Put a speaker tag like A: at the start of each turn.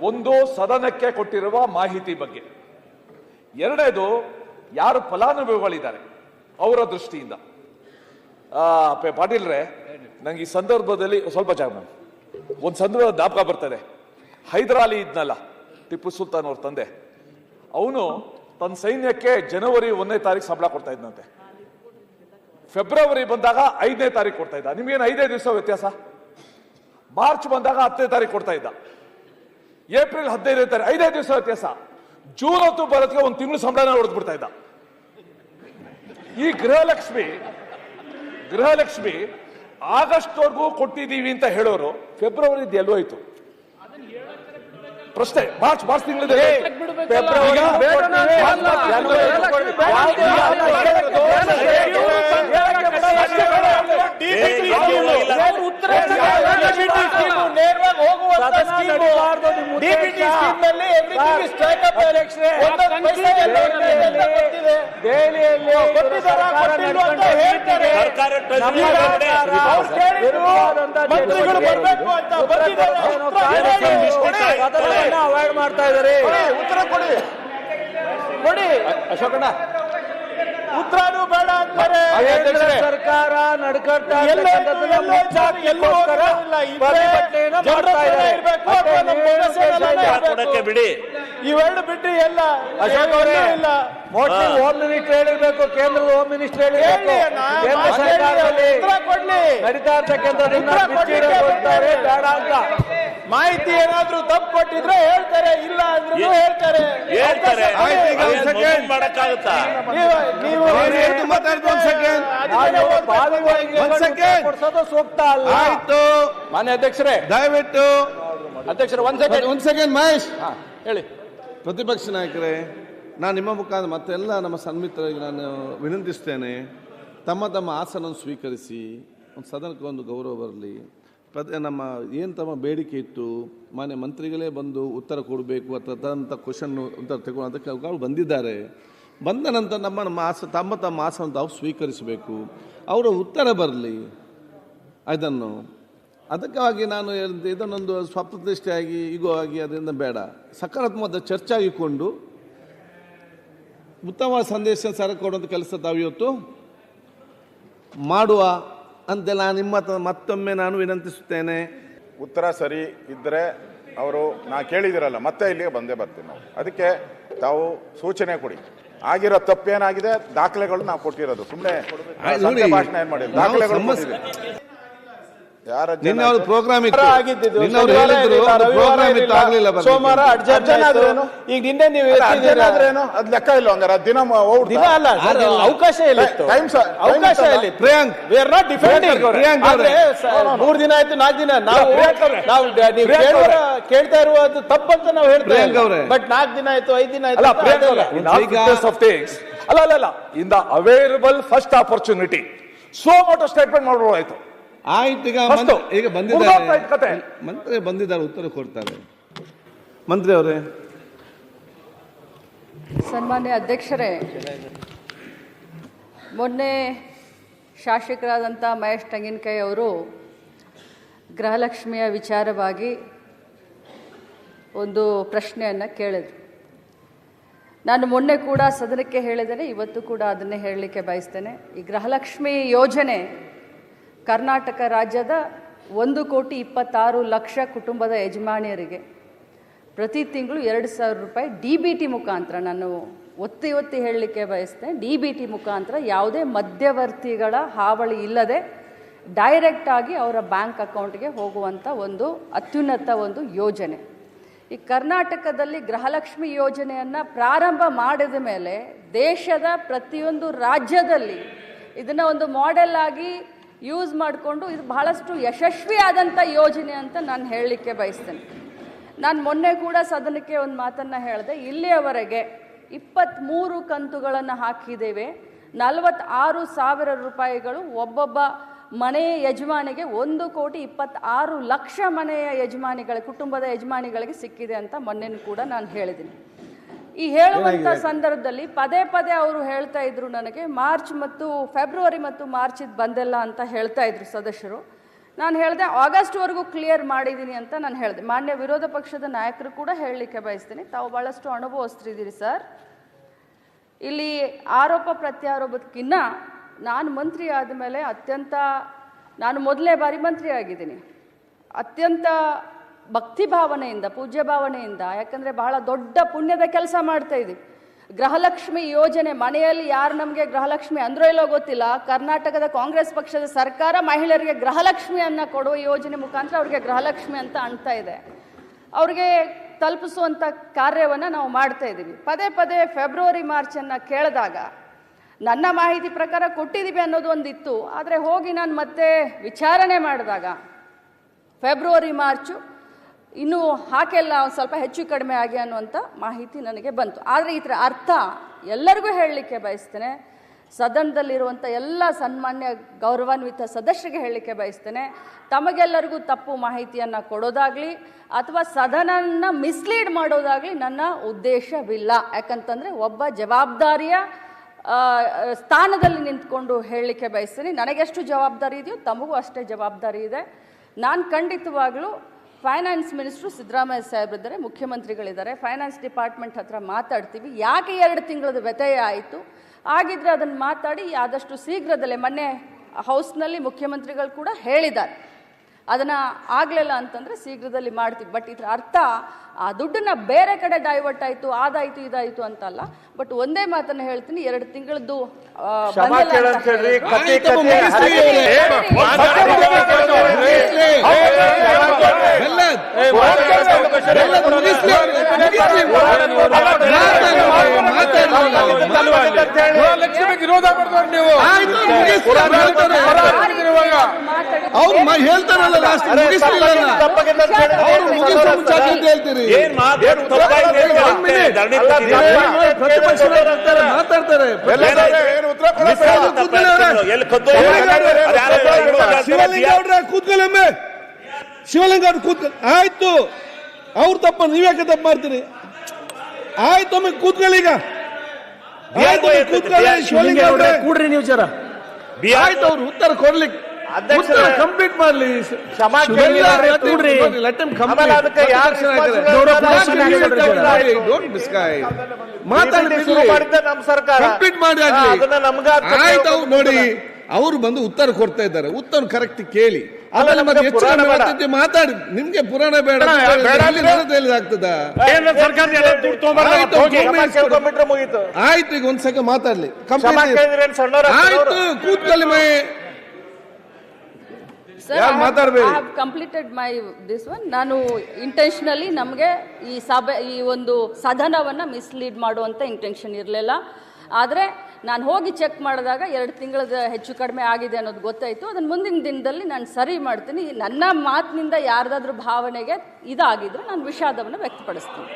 A: ಒಂದು ಸದನಕ್ಕೆ ಕೊಟ್ಟಿರುವ ಮಾಹಿತಿ ಬಗ್ಗೆ, ಎರಡನೇದು ಯಾರು ಫಲಾನುಭವಿಗಳಿದ್ದಾರೆ ಅವರ ದೃಷ್ಟಿಯಿಂದ. ಪಾಟೀಲ್ರೆ, ನಂಗೆ ಈ ಸಂದರ್ಭದಲ್ಲಿ ಸ್ವಲ್ಪ ಒಂದು ಸಂದರ್ಭ ಜ್ಞಾಪಕ ಬರ್ತದೆ. ಹೈದರಾಲಿ ಇದ್ನಲ್ಲ, ಟಿಪ್ಪು ಸುಲ್ತಾನ್ ಅವ್ರ ತಂದೆ, ಅವನು ತನ್ನ ಸೈನ್ಯಕ್ಕೆ ಜನವರಿ 1ನೇ ತಾರೀಕು ಸಂಬಳ ಕೊಡ್ತಾ ಇದ್ದಂತೆ. ಫೆಬ್ರವರಿ ಬಂದಾಗ 5ನೇ ತಾರೀಕು ಕೊಡ್ತಾ ಇದ್ದ. ನಿಮ್ಗೇನು 5 ದಿವಸ ವ್ಯತ್ಯಾಸ? ಮಾರ್ಚ್ ಬಂದಾಗ 10ನೇ ತಾರೀಕು ಕೊಡ್ತಾ ಇದ್ದ. ಏಪ್ರಿಲ್ 15ನೇ ತಾರೀಕು 5 ದಿವಸ ವ್ಯತ್ಯಾಸ. ಜೂನ್ 10 ಬರೋದಕ್ಕೆ 1 ತಿಂಗಳು ಸಂಬಳನ ಹೊಡೆದು ಬಿಡ್ತಾ ಇದ್ದ. ಈ ಗೃಹಲಕ್ಷ್ಮಿ ಆಗಸ್ಟ್ವರೆಗೂ ಕೊಟ್ಟಿದ್ದೀವಿ ಅಂತ ಹೇಳೋರು ಫೆಬ್ರವರಿ ಎಲ್ಲೋಯ್ತು? ಪ್ರಶ್ನೆ. ಮಾರ್ಚ್ ತಿಂಗಳಿದೆ.
B: ಅವಾಯ್ಡ್ ಮಾಡ್ತಾ ಇದ್ದಾರೆ. ಉತ್ತರ ಕೊಡಿ ಅಶೋಕಣ್ಣ. ಉತ್ತರನೂ ಬೇಡ ಅಂತಾರೆ. ಸರ್ಕಾರ ನಡ್ಕೊಳ್ತಾ ಬಿಡಿ. ಇವೆರಡು ಬಿಟ್ಟು ಎಲ್ಲ ಅಶೋಕ್ ಅವರೇ ಇಲ್ಲ. ಮೋಸ್ಟ್ಲಿ ಹೋಮ್ ಮಿನಿಸ್ಟರ್ ಹೇಳಿರ್ಬೇಕು, ಕೇಂದ್ರದ ಹೋಮ್ ಮಿನಿಸ್ಟರ್ ಹೇಳಿರ್ಬೇಕು. ಕೇಂದ್ರ ಸರ್ಕಾರದಲ್ಲಿ ನಡೀತಾ ಇರ್ತಕ್ಕಂಥದ್ದನ್ನ ಬಿಚ್ಚಿಡೋತಾರೆ ಬೇಡ ಅಂತ. ಮಾಹಿತಿ ಏನಾದ್ರೂ ತಪ್ಪು ಕೊಟ್ಟಿದ್ರೆ ಹೇಳ್ತಾರೆ, ಇಲ್ಲ ಅಂದ್ರೂ ಹೇಳ್ತಾರೆ. ಕೊಡ್ಸೋದು ಸೂಕ್ತ ಅಲ್ಲ. ಆಯ್ತು ಮಾನ್ಯ ಅಧ್ಯಕ್ಷರೇ, ದಯವಿಟ್ಟು ಅಧ್ಯಕ್ಷರೇ ಒಂದ್ ಸೆಕೆಂಡ್ ಮಹೇಶ್ ಹೇಳಿ.
C: ಪ್ರತಿಪಕ್ಷ ನಾಯಕರೇ, ನಾನು ನಿಮ್ಮ ಮುಖಾಂತರ ಮತ್ತೆಲ್ಲ ನಮ್ಮ ಸನ್ಮಿತ್ರರಿಗೆ ನಾನು ವಿನಂತಿಸ್ತೇನೆ, ತಮ್ಮ ಆಸನ ಸ್ವೀಕರಿಸಿ ಒಂದು ಸದನಕ್ಕೆ ಒಂದು ಗೌರವ ಬರಲಿ. ನಮ್ಮ ಏನು ತಮ್ಮ ಬೇಡಿಕೆ ಇತ್ತು, ಮಾನ್ಯ ಮಂತ್ರಿಗಳೇ ಬಂದು ಉತ್ತರ ಕೊಡಬೇಕು ಅಥವಾ ತದಂಥ ಕ್ವಶನ್ ಉತ್ತರ ತಗೊಳ್ಳೋ ಅದಕ್ಕೆ ಅವರು ಬಂದಿದ್ದಾರೆ. ಬಂದ ನಂತರ ತಮ್ಮ ಆಸನ ತಾವು ಸ್ವೀಕರಿಸಬೇಕು. ಅವರ ಉತ್ತರ ಬರಲಿ. ಅದನ್ನು ಅದಕ್ಕಾಗಿ ನಾನು ಹೇಳಿದೆ, ಇದನ್ನೊಂದು ಸ್ವಪ್ರತಿಷ್ಠೆಯಾಗಿ ಈಗೋ ಆಗಿ ಅದರಿಂದ ಬೇಡ, ಸಕಾರಾತ್ಮಕ ಚರ್ಚೆ ಆಗಿಕೊಂಡು ಉತ್ತಮ ಸಂದೇಶ ಸರ ಕೊಡುವಂಥ ಕೆಲಸ ತಾವು ಇವತ್ತು ಮಾಡುವ ಅಂತ ನಾನು ಮತ್ತೊಮ್ಮೆ ನಾನು ವಿನಂತಿಸುತ್ತೇನೆ.
D: ಉತ್ತರ ಸರಿ ಇದ್ದರೆ ಅವರು ನಾ ಕೇಳಿದಿರಲ್ಲ, ಮತ್ತೆ ಇಲ್ಲಿಗೆ ಬಂದೇ ಬರ್ತೀವಿ ನಾವು. ಅದಕ್ಕೆ ತಾವು ಸೂಚನೆ ಕೊಡಿ. ಆಗಿರೋ ತಪ್ಪೇನಾಗಿದೆ ದಾಖಲೆಗಳು ನಾವು ಕೊಟ್ಟಿರೋದು, ಸುಮ್ಮನೆ ಭಾಷಣ ಏನ್ ಮಾಡಿಲ್ಲ, ದಾಖಲೆಗಳು
C: ಪ್ರೋಗ್ರಾಮ್
B: ಸೋಮವಾರ ಈಗ ನಿನ್ನೆ ನೀವು
D: ಅದ್ ಲೆಕ್ಕ ಇಲ್ಲ. ಹಂಗಾರೆ ದಿನ
B: ಅಲ್ಲ, ಅವಕಾಶ ಇಲ್ಲ, ಅವಕಾಶ ಇಲ್ಲ. Priyank, we are not defending. 3 ದಿನ ಆಯ್ತು, 4 ದಿನ ನಾವು ಕೇಳ್ತಾ ಇರುವುದು ತಪ್ಪಂತ ನಾವು ಹೇಳ್ತೇವೆ. ಬಟ್ 4 ದಿನ ಆಯ್ತು, 5 ದಿನ ಆಯ್ತು.
A: ಅಲ್ಲ, in the available first opportunity suo motu statement ಮಾಡೋದಾಯ್ತು.
C: ಆಯ್ತು, ಈಗ ಬಂದಿದ್ದಾರೆ ಮಂತ್ರಿ, ಬಂದಿದ್ದಾರೆ, ಉತ್ತರ ಕೊಡ್ತಾರೆ. ಮಂತ್ರಿ ಅವರೇ.
E: ಸನ್ಮಾನ್ಯ ಅಧ್ಯಕ್ಷರೇ, ಮೊನ್ನೆ ಶಾಸಕರಾದಂಥ ಮಹೇಶ್ ತೆಂಗಿನಕಾಯಿ ಅವರು ಗೃಹಲಕ್ಷ್ಮಿಯ ವಿಚಾರವಾಗಿ ಒಂದು ಪ್ರಶ್ನೆಯನ್ನು ಕೇಳಿದರು. ನಾನು ಮೊನ್ನೆ ಕೂಡ ಸದನಕ್ಕೆ ಹೇಳಿದ್ದೇನೆ, ಇವತ್ತು ಕೂಡ ಅದನ್ನೇ ಹೇಳಲಿಕ್ಕೆ ಬಯಸ್ತೇನೆ. ಈ ಗೃಹಲಕ್ಷ್ಮಿ ಯೋಜನೆ ಕರ್ನಾಟಕ ರಾಜ್ಯದ 1,26,00,000 ಕುಟುಂಬದ ಯಜಮಾನಿಯರಿಗೆ ಪ್ರತಿ ತಿಂಗಳು 2,000 ರೂಪಾಯಿ DBT ಮುಖಾಂತರ, ನಾನು ಒತ್ತಿ ಹೇಳಲಿಕ್ಕೆ ಬಯಸ್ತೇನೆ, DBT ಮುಖಾಂತರ ಯಾವುದೇ ಮಧ್ಯವರ್ತಿಗಳ ಹಾವಳಿ ಇಲ್ಲದೆ ಡೈರೆಕ್ಟಾಗಿ ಅವರ ಬ್ಯಾಂಕ್ ಅಕೌಂಟ್ಗೆ ಹೋಗುವಂಥ ಒಂದು ಅತ್ಯುನ್ನತ ಒಂದು ಯೋಜನೆ. ಈ ಕರ್ನಾಟಕದಲ್ಲಿ ಗೃಹಲಕ್ಷ್ಮಿ ಯೋಜನೆಯನ್ನು ಪ್ರಾರಂಭ ಮಾಡಿದ ಮೇಲೆ ದೇಶದ ಪ್ರತಿಯೊಂದು ರಾಜ್ಯದಲ್ಲಿ ಇದನ್ನು ಒಂದು ಮಾಡೆಲ್ ಆಗಿ ಯೂಸ್ ಮಾಡಿಕೊಂಡು ಇದು ಬಹಳಷ್ಟು ಯಶಸ್ವಿಯಾದಂಥ ಯೋಜನೆ ಅಂತ ನಾನು ಹೇಳಲಿಕ್ಕೆ ಬಯಸ್ತೇನೆ. ನಾನು ಮೊನ್ನೆ ಕೂಡ ಸದನಕ್ಕೆ ಒಂದು ಮಾತನ್ನು ಹೇಳಿದೆ. ಇಲ್ಲಿಯವರೆಗೆ 23 ಕಂತುಗಳನ್ನು ಹಾಕಿದ್ದೇವೆ. 46,000 ರೂಪಾಯಿಗಳು ಒಬ್ಬೊಬ್ಬ ಮನೆಯ ಯಜಮಾನಿಗೆ 1,26,00,000 ಮನೆಯ ಕುಟುಂಬದ ಯಜಮಾನಿಗಳಿಗೆ ಸಿಕ್ಕಿದೆ ಅಂತ ಮೊನ್ನೆ ಕೂಡ ನಾನು ಹೇಳಿದ್ದೀನಿ. ಈ ಹೇಳುವಂಥ ಸಂದರ್ಭದಲ್ಲಿ ಪದೇ ಅವರು ಹೇಳ್ತಾ ಇದ್ರು, ನನಗೆ ಫೆಬ್ರವರಿ ಮತ್ತು ಮಾರ್ಚ್ ಬಂದಿಲ್ಲ ಅಂತ ಹೇಳ್ತಾ ಇದ್ರು ಸದಸ್ಯರು. ನಾನು ಹೇಳಿದೆ ಆಗಸ್ಟ್ವರೆಗೂ ಕ್ಲಿಯರ್ ಮಾಡಿದ್ದೀನಿ ಅಂತ ನಾನು ಹೇಳಿದೆ. ಮಾನ್ಯ ವಿರೋಧ ಪಕ್ಷದ ನಾಯಕರು ಕೂಡ ಹೇಳಲಿಕ್ಕೆ ಬಯಸ್ತೀನಿ, ತಾವು ಭಾಳಷ್ಟು ಅನುಭವಸ್ಥರಿದ್ದೀರಿ ಸರ್. ಇಲ್ಲಿ ಆರೋಪ ಪ್ರತ್ಯಾರೋಪಕ್ಕಿನ್ನ ನಾನು ಮಂತ್ರಿ ಆದಮೇಲೆ ನಾನು ಮೊದಲನೇ ಬಾರಿ ಮಂತ್ರಿ ಆಗಿದ್ದೀನಿ, ಅತ್ಯಂತ ಭಕ್ತಿ ಭಾವನೆಯಿಂದ, ಪೂಜ್ಯ ಭಾವನೆಯಿಂದ, ಯಾಕಂದರೆ ಬಹಳ ದೊಡ್ಡ ಪುಣ್ಯದ ಕೆಲಸ ಮಾಡ್ತಾ ಇದ್ದೀವಿ. ಗೃಹಲಕ್ಷ್ಮಿ ಯೋಜನೆ, ಮನೆಯಲ್ಲಿ ಯಾರು ನಮಗೆ ಗೃಹಲಕ್ಷ್ಮಿ ಅಂದ್ರೋ ಇಲ್ಲೋ ಗೊತ್ತಿಲ್ಲ, ಕರ್ನಾಟಕದ ಕಾಂಗ್ರೆಸ್ ಪಕ್ಷದ ಸರ್ಕಾರ ಮಹಿಳೆಯರಿಗೆ ಗೃಹಲಕ್ಷ್ಮಿಯನ್ನು ಕೊಡುವ ಯೋಜನೆ ಮುಖಾಂತರ ಅವ್ರಿಗೆ ಗೃಹಲಕ್ಷ್ಮಿ ಅಂತ ಅನ್ತಾ ಇದೆ. ಅವ್ರಿಗೆ ತಲುಪಿಸುವಂಥ ಕಾರ್ಯವನ್ನು ನಾವು ಮಾಡ್ತಾ ಇದ್ದೀವಿ. ಪದೇ ಪದೇ ಫೆಬ್ರವರಿ ಮಾರ್ಚನ್ನು ಕೇಳಿದಾಗ ನನ್ನ ಮಾಹಿತಿ ಪ್ರಕಾರ ಕೊಟ್ಟಿದ್ದೀವಿ ಅನ್ನೋದು ಒಂದಿತ್ತು. ಆದರೆ ಹೋಗಿ ನಾನು ಮತ್ತೆ ವಿಚಾರಣೆ ಮಾಡಿದಾಗ ಫೆಬ್ರವರಿ ಮಾರ್ಚು ಇನ್ನೂ ಹಾಕೆಲ್ಲ ಒಂದು ಸ್ವಲ್ಪ ಹೆಚ್ಚು ಕಡಿಮೆ ಆಗಿ ಅನ್ನುವಂಥ ಮಾಹಿತಿ ನನಗೆ ಬಂತು. ಆದರೆ ಇದರ ಅರ್ಥ ಎಲ್ಲರಿಗೂ ಹೇಳಲಿಕ್ಕೆ ಬಯಸ್ತೇನೆ, ಸದನದಲ್ಲಿರುವಂಥ ಎಲ್ಲ ಸನ್ಮಾನ್ಯ ಗೌರವಾನ್ವಿತ ಸದಸ್ಯರಿಗೆ ಹೇಳಲಿಕ್ಕೆ ಬಯಸ್ತೇನೆ, ತಮಗೆಲ್ಲರಿಗೂ ತಪ್ಪು ಮಾಹಿತಿಯನ್ನು ಕೊಡೋದಾಗಲಿ ಅಥವಾ ಸದನನ ಮಿಸ್ಲೀಡ್ ಮಾಡೋದಾಗಲಿ ನನ್ನ ಉದ್ದೇಶವಿಲ್ಲ. ಯಾಕಂತಂದರೆ ಒಬ್ಬ ಜವಾಬ್ದಾರಿಯ ಸ್ಥಾನದಲ್ಲಿ ನಿಂತ್ಕೊಂಡು ಹೇಳಲಿಕ್ಕೆ ಬಯಸ್ತೀನಿ. ನನಗೆಷ್ಟು ಜವಾಬ್ದಾರಿ ಇದೆಯೋ ತಮಗೂ ಅಷ್ಟೇ ಜವಾಬ್ದಾರಿ ಇದೆ. ನಾನು ಖಂಡಿತವಾಗಲೂ ಫೈನಾನ್ಸ್ ಮಿನಿಸ್ಟ್ರು ಸಿದ್ದರಾಮಯ್ಯ ಸಾಹೇಬ್ರಿದ್ದಾರೆ, ಮುಖ್ಯಮಂತ್ರಿಗಳಿದ್ದಾರೆ, ಫೈನಾನ್ಸ್ ಡಿಪಾರ್ಟ್ಮೆಂಟ್ ಹತ್ರ ಮಾತಾಡ್ತೀವಿ. ಯಾಕೆ 2 ತಿಂಗಳದ ವ್ಯತ್ಯಯ ಆಯಿತು, ಆಗಿದ್ರೆ ಅದನ್ನು ಮಾತಾಡಿ ಆದಷ್ಟು ಶೀಘ್ರದಲ್ಲೇ, ಮೊನ್ನೆ ಹೌಸ್ನಲ್ಲಿ ಮುಖ್ಯಮಂತ್ರಿಗಳು ಕೂಡ ಹೇಳಿದ್ದಾರೆ, ಅದನ್ನು ಆಗಲಿಲ್ಲ ಅಂತಂದರೆ ಶೀಘ್ರದಲ್ಲಿ ಮಾಡ್ತೀವಿ. ಬಟ್ ಇದರ ಅರ್ಥ ಆ ದುಡ್ಡನ್ನು ಬೇರೆ ಕಡೆ ಡೈವರ್ಟ್ ಆಯಿತು, ಅದಾಯಿತು ಇದಾಯಿತು ಅಂತಲ್ಲ. ಬಟ್ ಒಂದೇ ಮಾತನ್ನು ಹೇಳ್ತೀನಿ, 2 ತಿಂಗಳದ್ದು
C: ಅವ್ರು ಹೇಳ್ತಾರಲ್ಲ ಲಾಸ್ಟ್ ಹೇಳ್ತೀರಿ, ಮಾತಾಡ್ತಾರೆ. ಕೂತ್ಕೊಳ್ಳೊಮ್ಮೆ, ಶಿವಲಿಂಗ ಆಯ್ತು, ಅವ್ರ ತಪ್ಪ ನೀವ್ಯಾಕೆ ತಪ್ಪು ಮಾಡ್ತೀರಿ? ಆಯ್ತು, ಒಮ್ಮೆ ಕೂತ್ಕೊಳ್ಳಿ. ಈಗ ಕೂತ್ಕೊಳ್ಳಿ ಶಿವಲಿಂಗ ಅವ್ರೆ,
B: ಕೂಡ್ರಿ ನೀವು ಜರ.
C: ಆಯ್ತು, ಅವ್ರು ಉತ್ತರ ಕೊಡ್ಲಿಕ್ಕೆ ಕಂಪ್ಲೀಟ್ ಮಾಡ್ಲಿ. ಕಂಪ್ಲೀಟ್ ಮಾಡಿ. ಆಯ್ತು, ನೋಡಿ ಅವರು ಬಂದು ಉತ್ತರ ಕೊಡ್ತಾ ಇದ್ದಾರೆ, ಉತ್ತರ ಕರೆಕ್ಟ್ ಕೇಳಿ, ಆಮೇಲೆ ಮತ್ತೆ ಹೆಚ್ಚು ಮಾತಾಡಿ. ನಿಮ್ಗೆ ಪುರಾಣ ಬೇಡ ಆಗ್ತದ? ಆಯ್ತು, ಈಗ ಒಂದ್ ಸೆಕೆಂಡ್ ಮಾತಾಡ್ಲಿ. ಆಯ್ತು, ಕೂತ್ಕೊಳ್ಳಿ. ಮೈ
E: Sir, I have completed my this one. ನಾನು ಇಂಟೆನ್ಷನಲಿ ನಮಗೆ ಈ ಒಂದು ಸದನವನ್ನು ಮಿಸ್ಲೀಡ್ ಮಾಡುವಂಥ ಇಂಟೆನ್ಷನ್ ಇರಲಿಲ್ಲ. ಆದರೆ ನಾನು ಹೋಗಿ ಚೆಕ್ ಮಾಡಿದಾಗ 2 ತಿಂಗಳದ ಹೆಚ್ಚು ಕಡಿಮೆ ಆಗಿದೆ ಅನ್ನೋದು ಗೊತ್ತಾಯಿತು. ಅದನ್ನು ಮುಂದಿನ ದಿನದಲ್ಲಿ ನಾನು ಸರಿ ಮಾಡ್ತೀನಿ. ನನ್ನ ಮಾತಿನಿಂದ ಯಾರ್ದಾದ್ರೂ ಭಾವನೆಗೆ ಇದಾಗಿದ್ರೆ ನಾನು ವಿಷಾದವನ್ನು ವ್ಯಕ್ತಪಡಿಸ್ತೀನಿ.